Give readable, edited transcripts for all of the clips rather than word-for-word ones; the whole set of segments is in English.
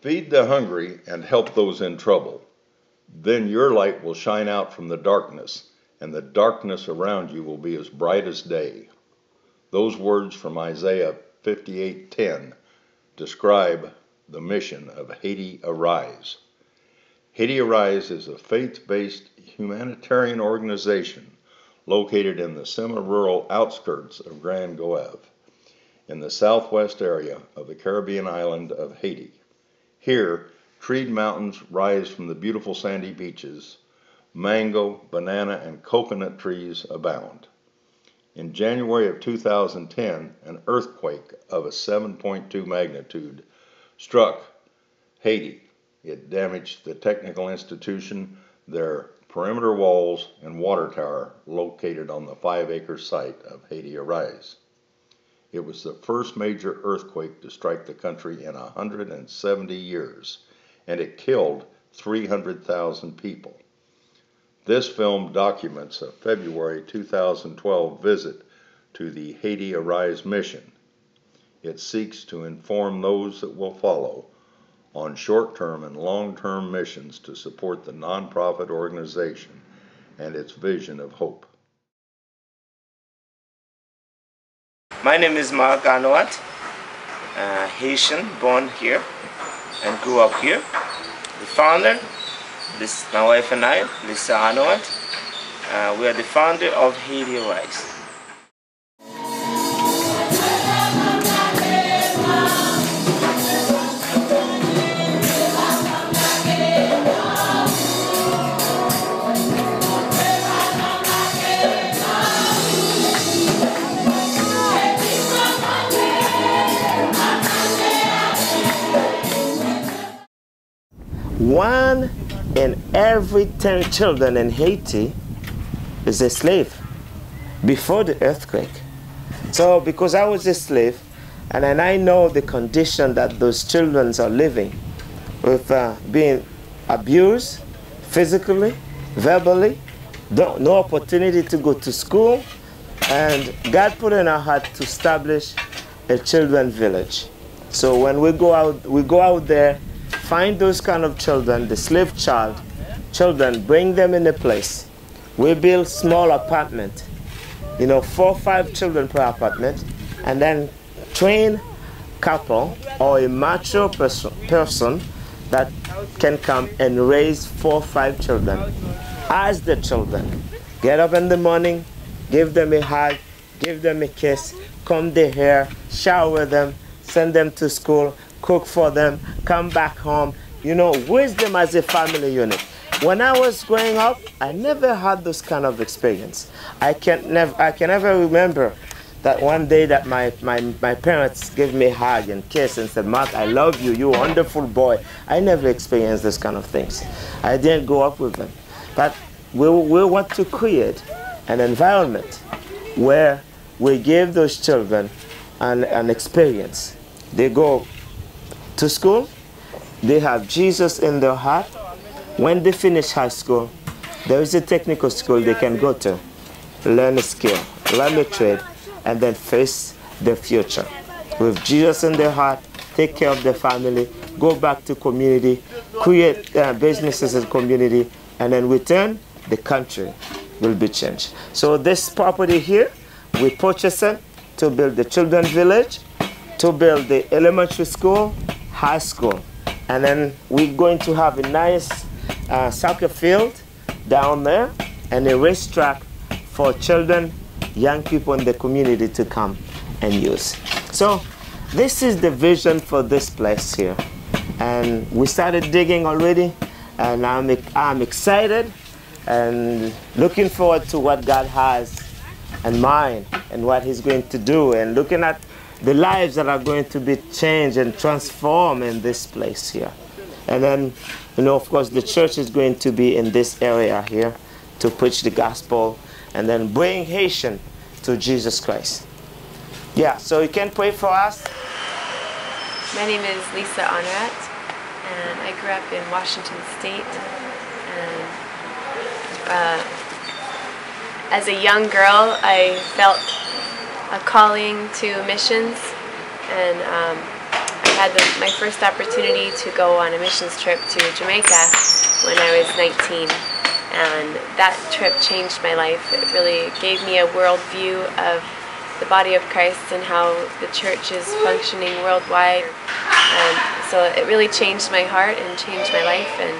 Feed the hungry and help those in trouble. Then your light will shine out from the darkness, and the darkness around you will be as bright as day. Those words from Isaiah 58:10 describe the mission of Haiti ARISE. Haiti ARISE is a faith-based humanitarian organization located in the semi-rural outskirts of Grand-Goave, in the southwest area of the Caribbean island of Haiti. Here, treed mountains rise from the beautiful sandy beaches. Mango, banana, and coconut trees abound. In January of 2010, an earthquake of a 7.2 magnitude struck Haiti. It damaged the technical institution, their perimeter walls, and water tower located on the 5-acre site of Haiti ARISE. It was the first major earthquake to strike the country in 170 years, and it killed 300,000 people. This film documents a February 2012 visit to the Haiti ARISE Mission. It seeks to inform those that will follow on short-term and long-term missions to support the nonprofit organization and its vision of hope. My name is Marc, Honorat, Haitian, born here and grew up here. The founder, this my wife and I, Lisa Honorat, we are the founder of Haiti ARISE. One in every 10 children in Haiti is a slave before the earthquake. So because I was a slave, and then I know the condition that those children are living with, being abused physically, verbally, no opportunity to go to school, and God put in our heart to establish a children's village. So when we go out there, find those kind of children, the slave children, bring them in a place. We build small apartment, 4 or 5 children per apartment, and then train couple or a mature person that can come and raise 4 or 5 children. As the children get up in the morning, give them a hug, give them a kiss, comb their hair, shower them, send them to school, cook for them, come back home, raise them as a family unit. When I was growing up, I never had this kind of experience. I can never remember that one day that my parents gave me a hug and kiss and said, "Marc, I love you, you're a wonderful boy." I never experienced this kind of things. I didn't grow up with them. But we want to create an environment where we give those children an experience. They go to school, they have Jesus in their heart. When they finish high school, there is a technical school they can go to, learn a skill, learn a trade, and then face their future. With Jesus in their heart, take care of their family, go back to community, create businesses in community, and then return, the country will be changed. So this property here, we purchased it to build the children's village, to build the elementary school, high school. And then we're going to have a nice soccer field down there and a racetrack for children, young people in the community to come and use. So this is the vision for this place here. And we started digging already, and I'm excited and looking forward to what God has in mind and what He's going to do, and looking at the lives that are going to be changed and transformed in this place here. And then, of course, the church is going to be in this area here to preach the gospel and then bring Haitian to Jesus Christ. Yeah, so you can pray for us. My name is Lisa Honorat, and I grew up in Washington State. And as a young girl, I felt a calling to missions, and I had my first opportunity to go on a missions trip to Jamaica when I was 19. And that trip changed my life. It really gave me a world view of the body of Christ and how the church is functioning worldwide. And so it really changed my heart and changed my life and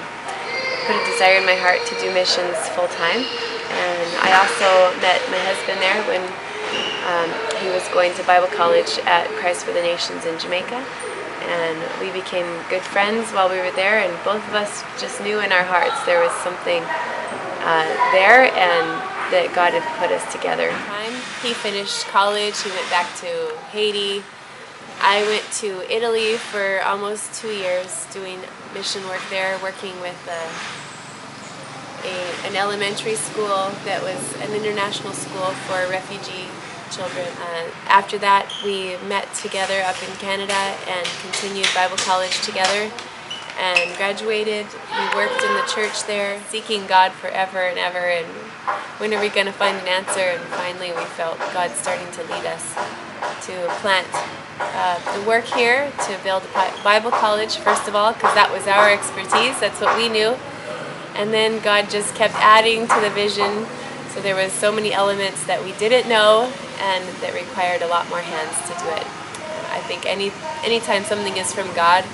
put a desire in my heart to do missions full time. And I also met my husband there when he was going to Bible college at Christ for the Nations in Jamaica. And we became good friends while we were there, and both of us just knew in our hearts there was something there and that God had put us together. He finished college, he went back to Haiti. I went to Italy for almost 2 years doing mission work there, working with an elementary school that was an international school for refugee children. After that, we met together up in Canada and continued Bible college together and graduated. We worked in the church there, seeking God forever and ever, and when are we going to find an answer? And finally we felt God starting to lead us to plant the work here, to build a Bible college first of all, because that was our expertise, that's what we knew. And then God just kept adding to the vision, so there was so many elements that we didn't know and that required a lot more hands to do it. I think anytime something is from God,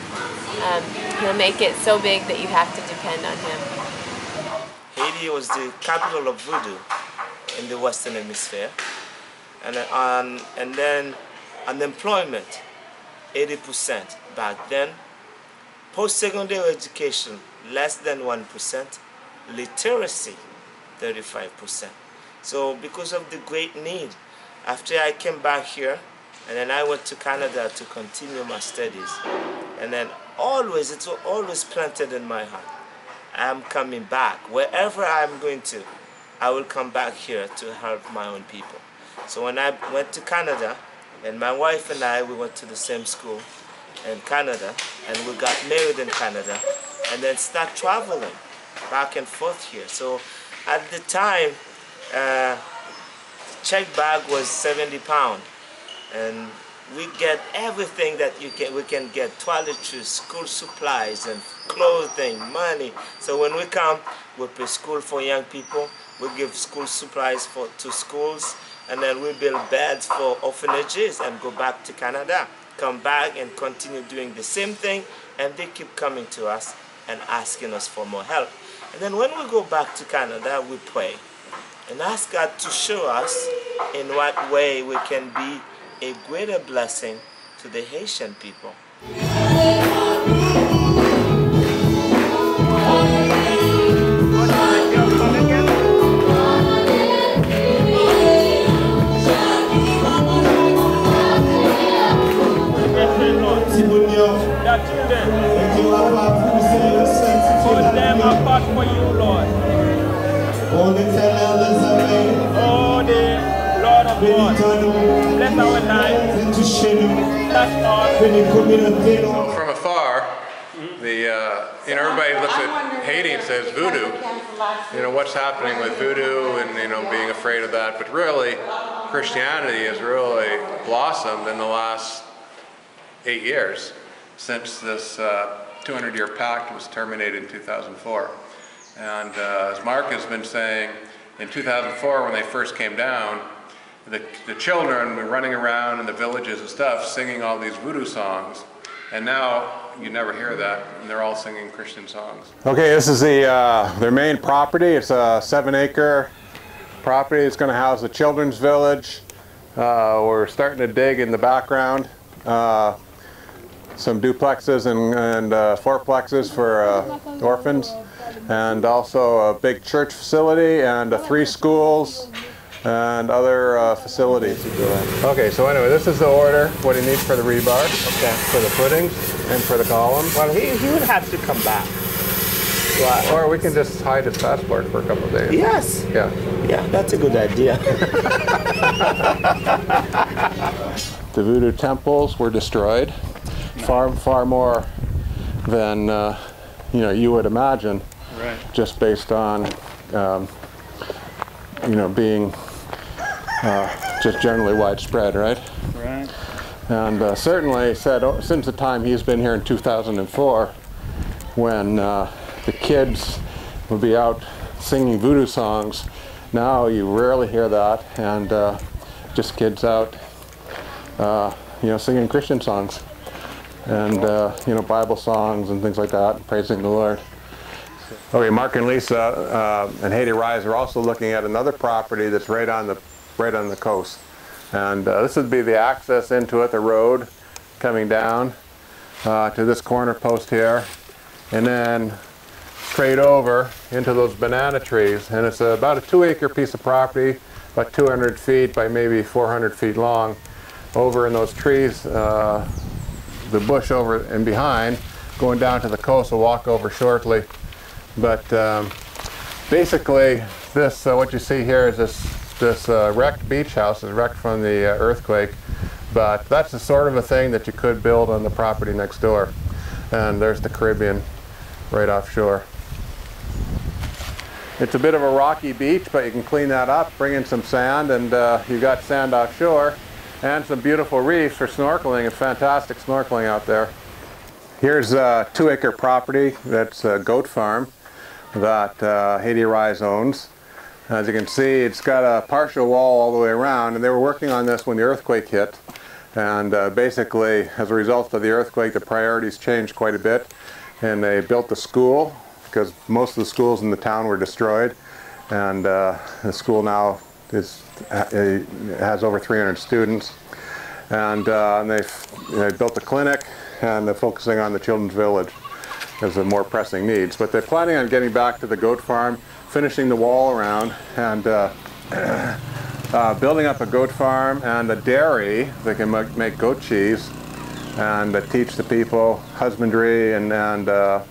He'll make it so big that you have to depend on Him. Haiti was the capital of voodoo in the Western Hemisphere, and then unemployment 80% back then, post-secondary education less than 1%, literacy 35%. So because of the great need, after I came back here, and then I went to Canada to continue my studies, and then it's always planted in my heart, I'm coming back. Wherever I'm going to, I will come back here to help my own people. So when I went to Canada, and my wife and I, we went to the same school in Canada, and we got married in Canada, and then start traveling back and forth here. So at the time, check bag was 70 pounds, and we get everything that we can get: toiletries, school supplies, and clothing, money. So when we come, we pay school for young people, we give school supplies to schools, and then we build beds for orphanages and go back to Canada, come back and continue doing the same thing, and they keep coming to us and asking us for more help. And then when we go back to Canada, we pray and ask God to show us in what way we can be a greater blessing to the Haitian people. Put them apart for you, Lord. Oh, the Lord of God, bless our lives. Touch all. So from afar, everybody looks at Haiti and says voodoo. You know, what's happening with voodoo and, being afraid of that. But really, Christianity has really blossomed in the last 8 years since this 200-year pact was terminated in 2004. And as Marc has been saying, in 2004 when they first came down, the children were running around in the villages and stuff singing all these voodoo songs. And now you never hear that, and they're all singing Christian songs. Okay, this is their main property. It's a 7-acre property. It's going to house the children's village. We're starting to dig in the background. Some duplexes and fourplexes for orphans, and also a big church facility and 3 schools and other facilities. Okay, so anyway, this is the order, what he needs for the rebar, okay, for the footings and for the columns. Well, he would have to come back. Well, or we can just hide his passport for a couple of days. Yes. Yeah. Yeah, that's a good idea. The voodoo temples were destroyed. Far more than you would imagine, right? Just based on being just generally widespread, right? Right. And certainly said since the time he's been here in 2004, when the kids would be out singing voodoo songs. Now you rarely hear that, and just kids out, singing Christian songs, and Bible songs and things like that, praising the Lord. Okay, Marc and Lisa and Haiti ARISE are also looking at another property that's right on the coast, and this would be the access into it, the road coming down to this corner post here, and then straight over into those banana trees. And it's about a 2-acre piece of property, about 200 feet by maybe 400 feet long. Over in those trees, the bush over and behind, going down to the coast. We'll walk over shortly. But basically, this what you see here is this wrecked beach house. Is wrecked from the earthquake. But that's the sort of a thing that you could build on the property next door. And there's the Caribbean right offshore. It's a bit of a rocky beach, but you can clean that up, bring in some sand, and you've got sand offshore and some beautiful reefs for snorkeling. It's fantastic snorkeling out there. Here's a 2-acre property that's a goat farm that Haiti ARISE owns. As you can see, it's got a partial wall all the way around, and they were working on this when the earthquake hit. And basically, as a result of the earthquake, the priorities changed quite a bit, and they built the school, because most of the schools in the town were destroyed, and the school now has over 300 students, and they built a clinic, and they're focusing on the children's village as the more pressing needs. But they're planning on getting back to the goat farm, finishing the wall around, and building up a goat farm and a dairy. They can make goat cheese and teach the people husbandry and a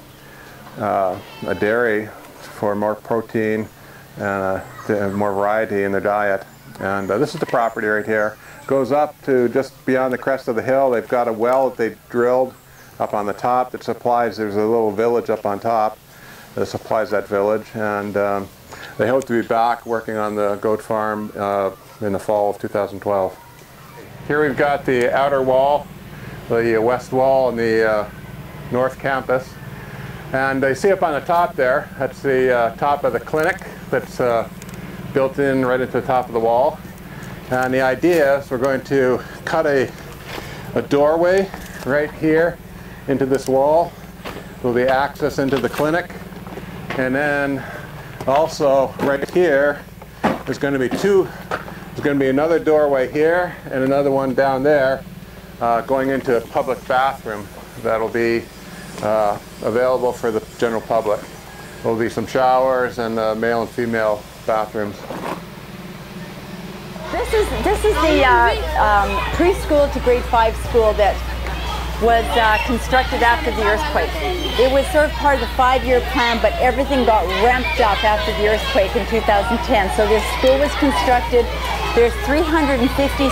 dairy for more protein and more variety in their diet. And this is the property right here. Goes up to just beyond the crest of the hill. They've got a well that they drilled up on the top that supplies, there's a little village up on top that supplies that village. And they hope to be back working on the goat farm in the fall of 2012. Here we've got the outer wall, the west wall, and the north campus. And you see up on the top there, that's the top of the clinic that's built in right into the top of the wall. And the idea is we're going to cut a doorway right here into this wall. There'll be access into the clinic. And then also right here, there's going to be another doorway here and another one down there going into a public bathroom that'll be available for the general public. There'll be some showers and male and female bathrooms. This is the preschool to grade 5 school that was constructed after the earthquake. It was sort of part of the 5-year plan, but everything got ramped up after the earthquake in 2010. So this school was constructed. There's 350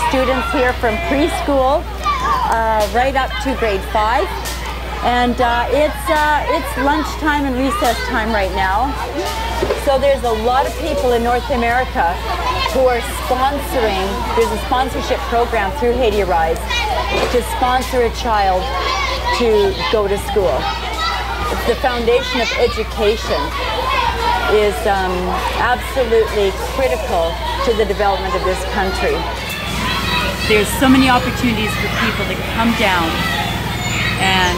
students here from preschool right up to grade 5. And it's lunchtime and recess time right now. So there's a lot of people in North America who are sponsoring. There's a sponsorship program through Haiti ARISE to sponsor a child to go to school. It's the foundation of education is absolutely critical to the development of this country. There's so many opportunities for people to come down and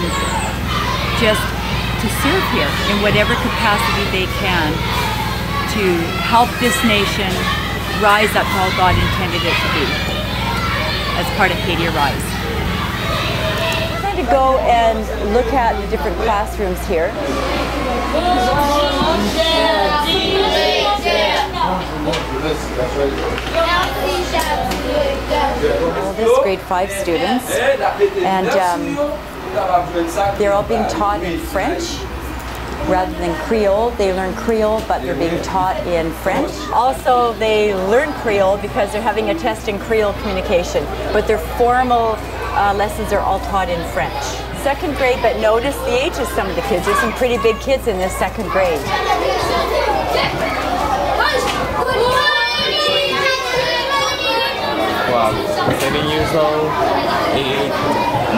just to serve here in whatever capacity they can to help this nation rise up to all God intended it to be as part of Haiti ARISE. We're going to go and look at the different classrooms here. All these grade 5 students, and they're all being taught in French rather than Creole. They learn Creole, but they're being taught in French. Also, they learn Creole because they're having a test in Creole communication, but their formal lessons are all taught in French. 2nd grade, but notice the age of some of the kids. There's some pretty big kids in this 2nd grade. Wow, sending you years old, 8,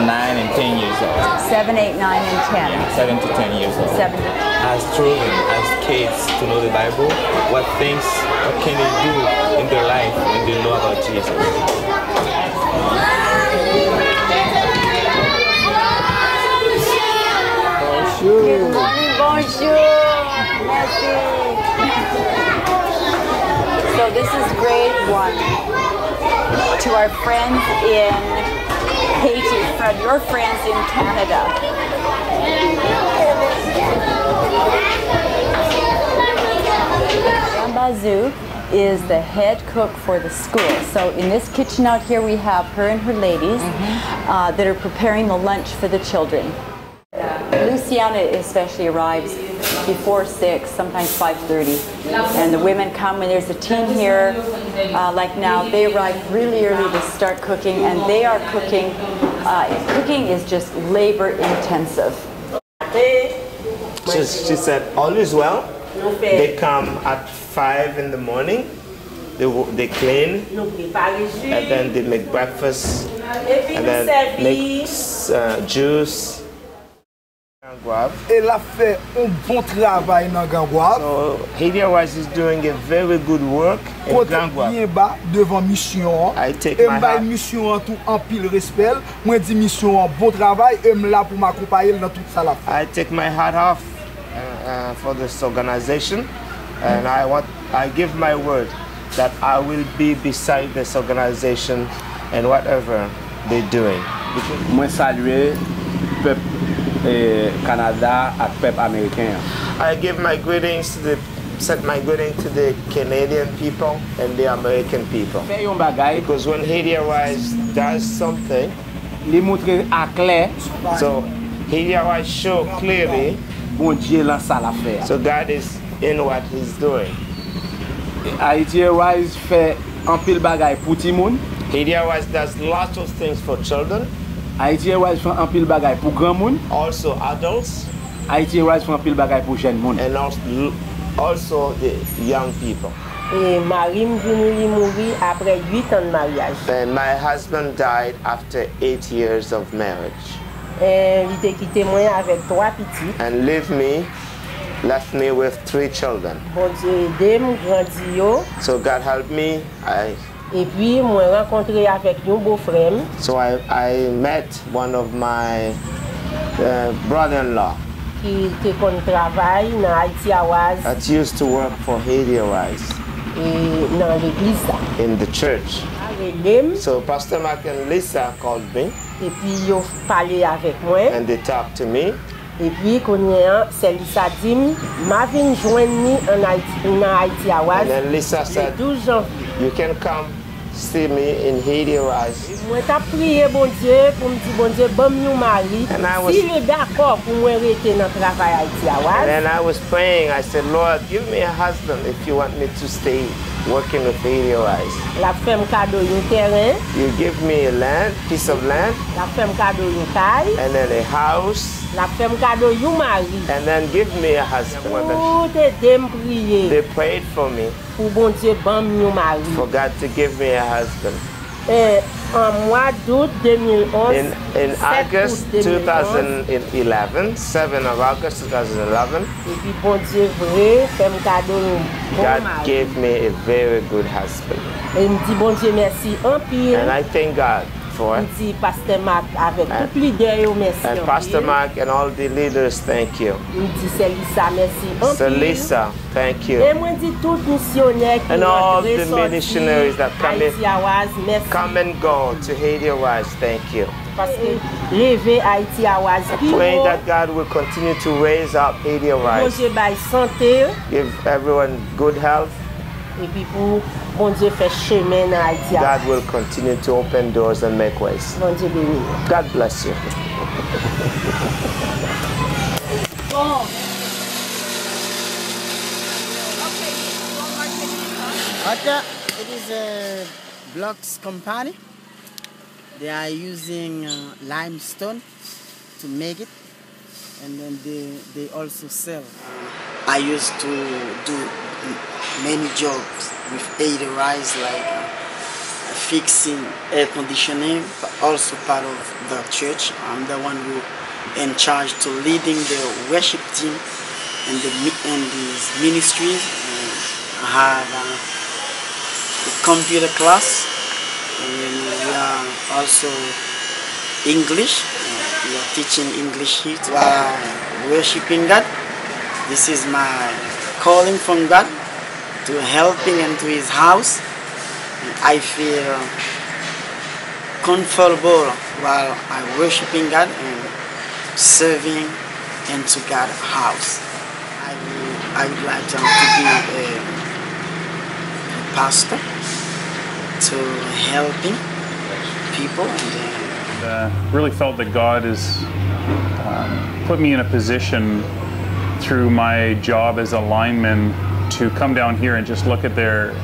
9, and 10 years old. 7, 8, 9, and 10. 7 to 10 years old. 7 to 10. As children, as kids, to know the Bible, what can they do in their life when they know about Jesus? Bonjour. Good morning, bonjour. Merci. So this is grade 1. To our friends in Haiti, from your friends in Canada. Bazou is the head cook for the school. So in this kitchen out here we have her and her ladies that are preparing the lunch for the children. Luciana especially arrives before 6, sometimes 5:30. And the women come when there's a team here, like now, they arrive really early to start cooking, and they are cooking. Cooking is just labor intensive. She said, all is well. They come at 5 in the morning, they clean, and then they make breakfast, and then make juice. Elle a fait un bon travail dans Grand-Goave. So Haiti ARISE is doing a very good work in Grand-Goave. Devant mission. I take my hat. Mission tout en pile respect. Moi dis mission bon travail et me là pour m'accompagner dans tout ça là. I take my hat off for this organization, and I give my word that I will be beside this organization and whatever they're doing. Moi saluer peuple Canada et peuple américain. I give my greetings to send my greeting to the Canadian people and the American people. Because when Haiti ARISE does something, so Haiti ARISE show clearly, so God is in what He's doing. Haiti ARISE fait un pile bagay pour ti moun. Haiti ARISE does lots of things for children. Haiti ARISE fait un pile bagay pour grand moun. Also adults. Haiti ARISE fait un pile bagay pour jeune moun. And also the young people. Et Marie m'vini mourir après 8 ans de mariage. And my husband died after 8 years of marriage. Et il t'a quitté moi avec 3 petits. And left me with 3 children. Bon Dieu aidé me grandi yo. So God helped me. Et puis moi rencontré avec un beau-frère. So I met one of my brother-in-law. Qui était kon travail dans Haiti ARISE. That used to work for Haiti ARISE. Et dans l'église. In the church. So Pastor Marc and Lisa called me. Et puis ils ont parlé avec moi. And they talked to me. Et puis quand c'est Lisa dit m'a vinn joindre en Haiti ARISE. And then Lisa said, 12 janvier. You can come see me in Haiti ARISE. Moi t'ai prié bon Dieu pour me dire bon Dieu bon mon mari. Si il est d'accord pour moi rester dans travail Haiti ARISE. And then I was praying. I said, Lord, give me a husband if you want me to stay working with Haiti ARISE. La femme cadeau un terrain. You give me a piece of land. La femme cadeau une caille. And then a house. La femme cadeau un mari. And then give me a husband. They prayed for me. Pour bon Dieu bon mon mari. For God to give me a husband. En mois d'août 2011. In August 2011, 7 of August 2011. Et puis bon Dieu vrai, femme cadeau God gave me a very good husband. Et me dit bon Dieu merci en pile. And I thank God for it. Me dit Pasteur Marc avec tout leader merci. And Pastor Marc and all the leaders, thank you. Me dit c'est Lisa merci en pile. So Lisa, thank you. Et moi dit tout missionnaire qui and all the missionaries that come and go to Haiti ARISE, thank you. Parce que lever Haiti ARISE. Praying that God will continue to raise up Haiti ARISE. Give everyone good health. Et puis pour bon Dieu faire chemin dans Haiti ARISE. God will continue to open doors and make ways. Bon Dieu béni. God bless you. It is a blocks company. They are using limestone to make it, and then they also sell. I used to do many jobs with Haiti ARISE, like fixing air conditioning, but also part of the church. I'm the one who in charge to leading the worship team and these ministries. I have a computer class, and we are also English. We are teaching English here while worshiping God. This is my calling from God to helping into His house. I feel comfortable while I'm worshiping God and serving into God's house. I would like to be a pastor, to helping people. And really felt that God has put me in a position through my job as a lineman to come down here and just look at their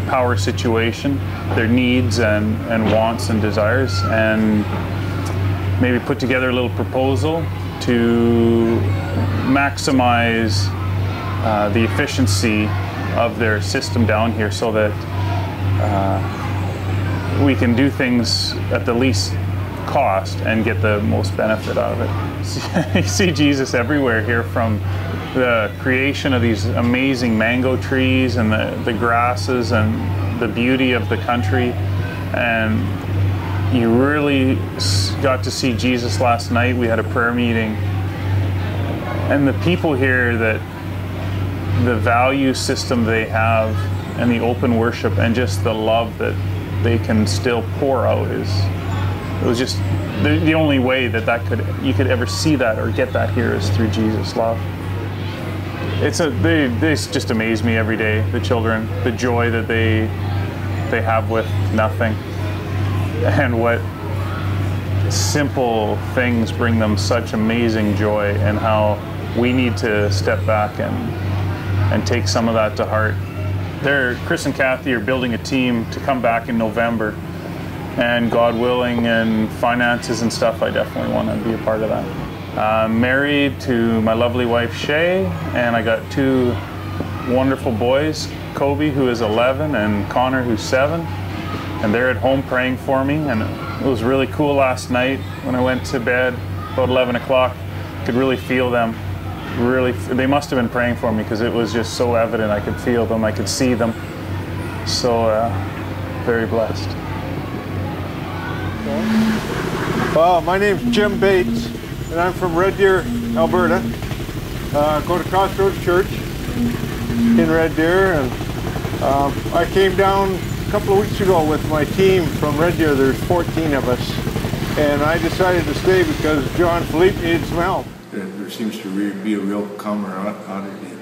power situation, their needs and wants and desires, and maybe put together a little proposal to maximize the efficiency of their system down here so that we can do things at the least cost and get the most benefit out of it. You see Jesus everywhere here, from the creation of these amazing mango trees and the grasses and the beauty of the country. And you really got to see Jesus last night. We had a prayer meeting, and the people here, that the value system they have and the open worship and just the love that they can still pour out it was just the only way that you could ever see that or get that here is through Jesus' love. They just amaze me every day, the children, the joy that they have with nothing, and what simple things bring them such amazing joy, and how we need to step back and take some of that to heart. Chris and Kathy are building a team to come back in November, and God willing and finances and stuff, I definitely want to be a part of that. I'm married to my lovely wife Shay, and I got two wonderful boys, Kobe, who is 11, and Connor, who's 7, and they're at home praying for me. And it was really cool last night when I went to bed about 11 o'clock. I could really feel them. They must have been praying for me, because it was just so evident. I could feel them, I could see them. So very blessed. My name's Jim Bates, and I'm from Red Deer, Alberta. Go to Crossroads Church in Red Deer, and I came down a couple of weeks ago with my team from Red Deer. There's 14 of us, and I decided to stay because John Philippe needed some help. There seems to be a real camaraderie,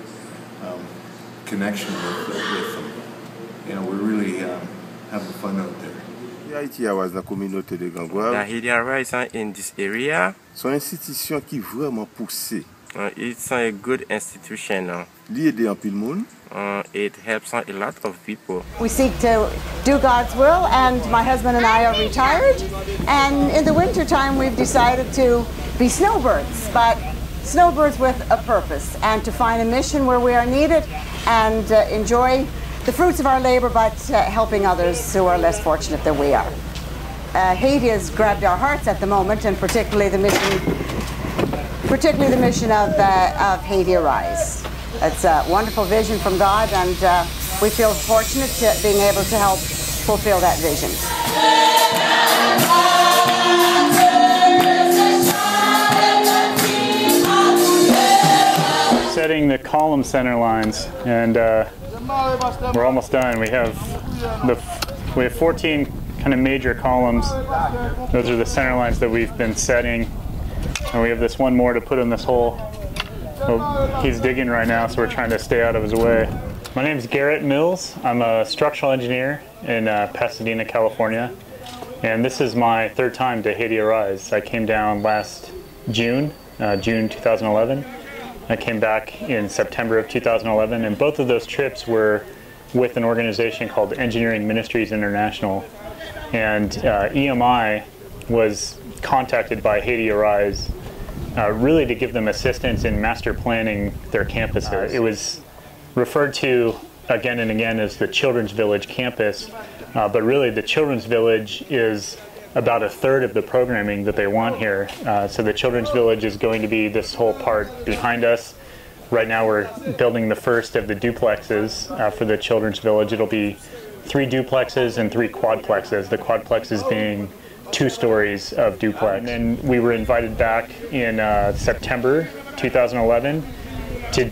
connection with them. You know, we're really having fun out there. Haiti ARISE dans la communauté de Grand-Goave. Haiti ARISE in this area. C'est une institution qui vraiment poussée. It's a good institution. L'aider en pile monde. It helps a lot of people. We seek to do God's will, and my husband and I are retired. And in the winter time, we've decided to be snowbirds, but snowbirds with a purpose, and to find a mission where we are needed and enjoy the fruits of our labor, but helping others who are less fortunate than we are. Haiti has grabbed our hearts at the moment, and particularly the mission of Haiti ARISE. It's a wonderful vision from God, and we feel fortunate to being able to help fulfill that vision. Setting the column center lines, and we're almost done. We have 14 kind of major columns. Those are the center lines that we've been setting, and we have this one more to put in this hole. Oh, he's digging right now, so we're trying to stay out of his way. My name is Garrett Mills. I'm a structural engineer in Pasadena, California, and this is my third time to Haiti ARISE. I came down last June 2011. I came back in September of 2011, and both of those trips were with an organization called Engineering Ministries International. And EMI was contacted by Haiti ARISE really to give them assistance in master planning their campuses. It was referred to again and again is the Children's Village campus, but really the Children's Village is about a third of the programming that they want here. So the Children's Village is going to be this whole part behind us. Right now we're building the first of the duplexes for the Children's Village. It'll be 3 duplexes and 3 quadplexes. The quadplexes being 2 stories of duplex. And then we were invited back in September 2011 to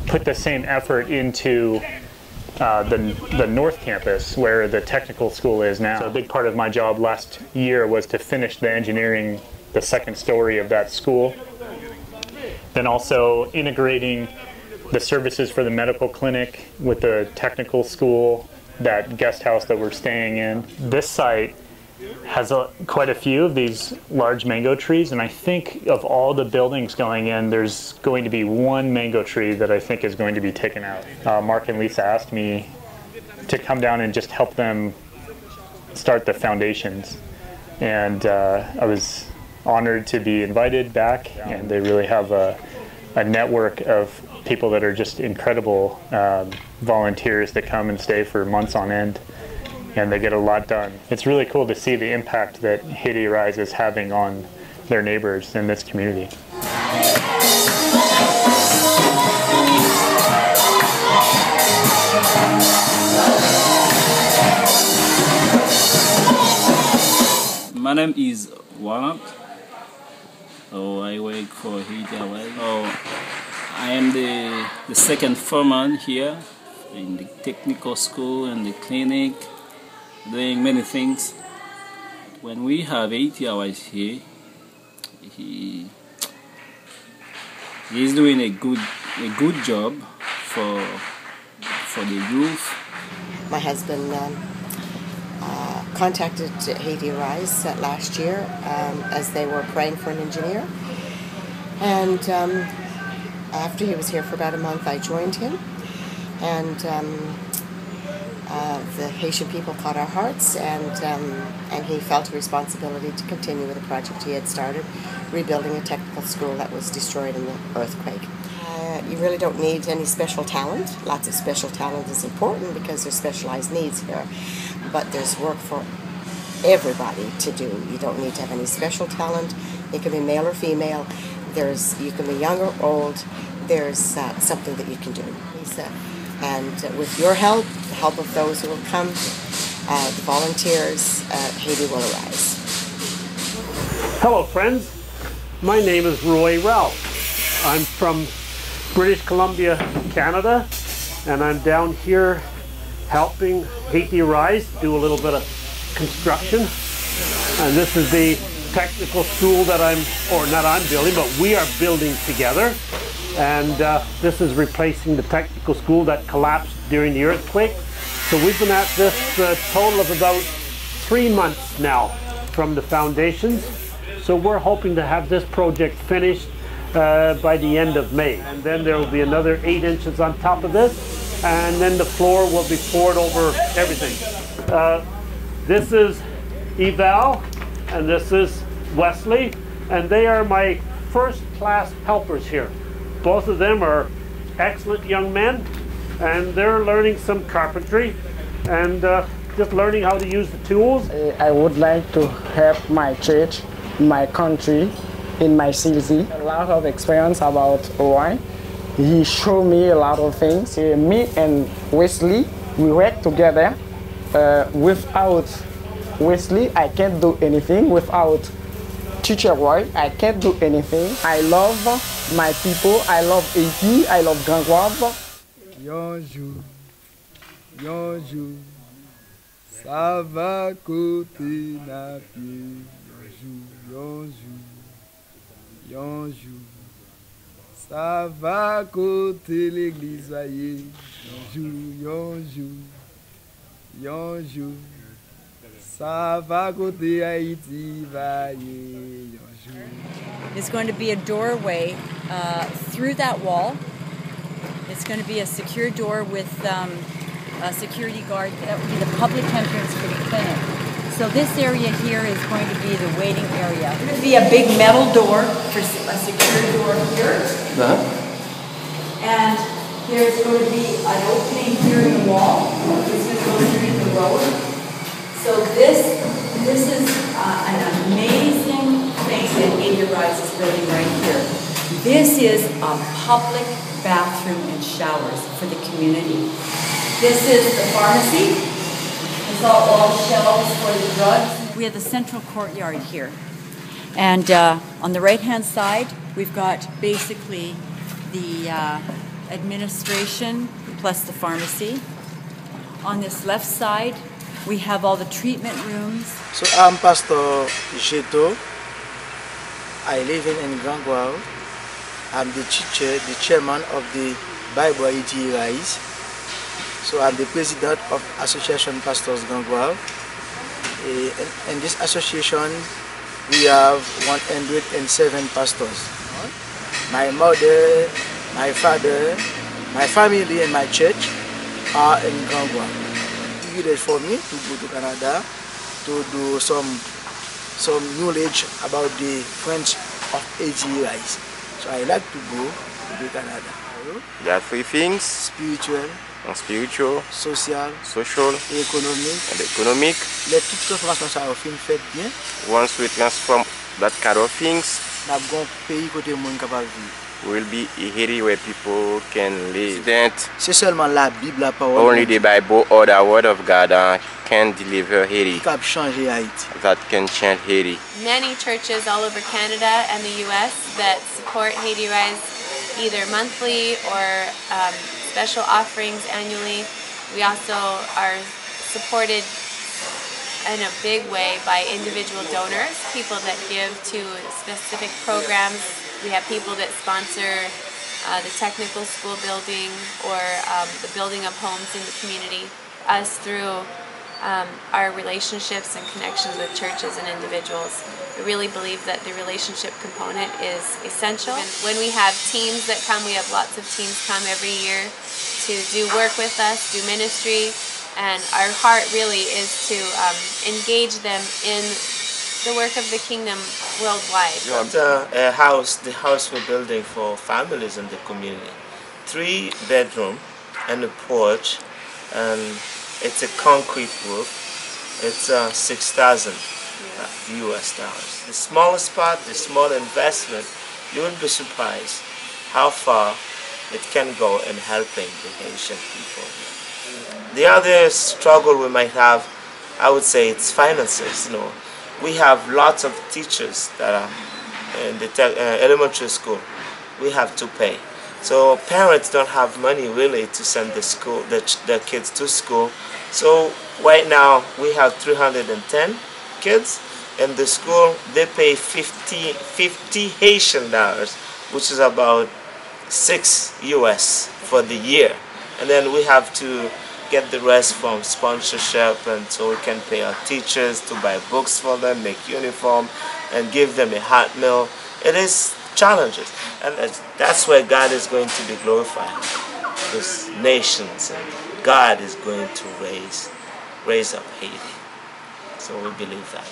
put the same effort into the North Campus, where the technical school is now. So a big part of my job last year was to finish the engineering, the 2nd story of that school. Then also integrating the services for the medical clinic with the technical school, that guest house that we're staying in. This site has quite a few of these large mango trees, and I think of all the buildings going in, there's going to be 1 mango tree that I think is going to be taken out. Marc and Lisa asked me to come down and just help them start the foundations, and I was honored to be invited back, and they really have a network of people that are just incredible volunteers that come and stay for months on end, and they get a lot done. It's really cool to see the impact that Haiti ARISE is having on their neighbors in this community. My name is Honorat. So I work for Haiti ARISE. So I am the 2nd foreman here in the technical school and the clinic, doing many things. When we have Haiti ARISE here, he's doing a good job for the youth. My husband contacted Haiti ARISE last year as they were praying for an engineer, and after he was here for about a month, I joined him, and the Haitian people caught our hearts, and he felt a responsibility to continue with the project he had started, rebuilding a technical school that was destroyed in the earthquake. You really don't need any special talent. Lots of special talent is important because there's specialized needs here, but there's work for everybody to do. You don't need to have any special talent. It can be male or female. You can be young or old. There's something that you can do. And with your help, the help of those who will come, the volunteers, Haiti will arise. Hello friends, my name is Roy Ralph. I'm from British Columbia, Canada, and I'm down here helping Haiti ARISE do a little bit of construction. And this is the technical school that I'm building, but we are building together. And this is replacing the technical school that collapsed during the earthquake. So we've been at this a total of about 3 months now from the foundations. So we're hoping to have this project finished by the end of May. And then there will be another 8 inches on top of this, and then the floor will be poured over everything. This is Eval, and this is Wesley, and they are my first-class helpers here. Both of them are excellent young men, and they're learning some carpentry and just learning how to use the tools. I would like to help my church, my country, in my city. A lot of experience about Hawaii. He showed me a lot of things. Me and Wesley, we work together. Without Wesley, I can't do anything. Without Teacher Roy, I can't do anything. I love my people. I love Haiti. I love Grand-Goave. Yonjou, ça va côté na pied. Yonjou, ça va côté l'église vaillée. Yonjou, ça va côté Haïti vaillée. There's going to be a doorway through that wall. It's going to be a secure door with a security guard. That will be the public entrance for the clinic. So this area here is going to be the waiting area. There's going to be a big metal door, for a secure door here. And there's going to be an opening here This is a public bathroom and showers for the community. This is the pharmacy. It's all shelves for the drugs. We have the central courtyard here. And on the right-hand side, we've got basically the administration plus the pharmacy. On this left side, we have all the treatment rooms. So I'm Pastor Jeto. I live in Grand-Goave. I'm the teacher, the chairman of the Bible Haiti ARISE. So I'm the president of Association Pastors Grand-Goave. In this association, we have 107 pastors. My mother, my father, my family and my church are in Grand-Goave. It is for me to go to Canada to do some knowledge about the French of Haiti ARISE. So I like to go to Canada. There are three things: spiritual, social, et économique. And economic. Les toutes transformations ça fait fait bien. Once we transform that kind of things, n'a bon pays côté monde capable vivre. Will be a Haiti where people can live. C'est seulement la Bible, la parole. Only the Bible or the Word of God can deliver Haiti. That can change Haiti. Many churches all over Canada and the U.S. that support Haiti ARISE either monthly or special offerings annually. We also are supported in a big way by individual donors, people that give to specific programs. We have people that sponsor the technical school building or the building of homes in the community. Us through our relationships and connections with churches and individuals. We really believe that the relationship component is essential. And when we have teams that come, we have lots of teams come every year to do work with us, do ministry, and our heart really is to engage them in the work of the kingdom worldwide. The house we're building for families in the community. 3-bedroom and a porch, and it's a concrete roof. It's $6,000 US dollars. The smallest part, the small investment, you will be surprised how far it can go in helping the Haitian people. The other struggle we might have, I would say, it's finances. You know, we have lots of teachers that are in the elementary school. We have to pay. So parents don't have money really to send their kids to school. So right now we have 310 kids in the school. They pay 50 Haitian dollars, which is about $6 US for the year. And then we have to get the rest from sponsorship, and so we can pay our teachers to buy books for them, make uniform, and give them a hot meal. It is challenges, and that's where God is going to be glorified. These nations, and God is going to raise up Haiti. So we believe that.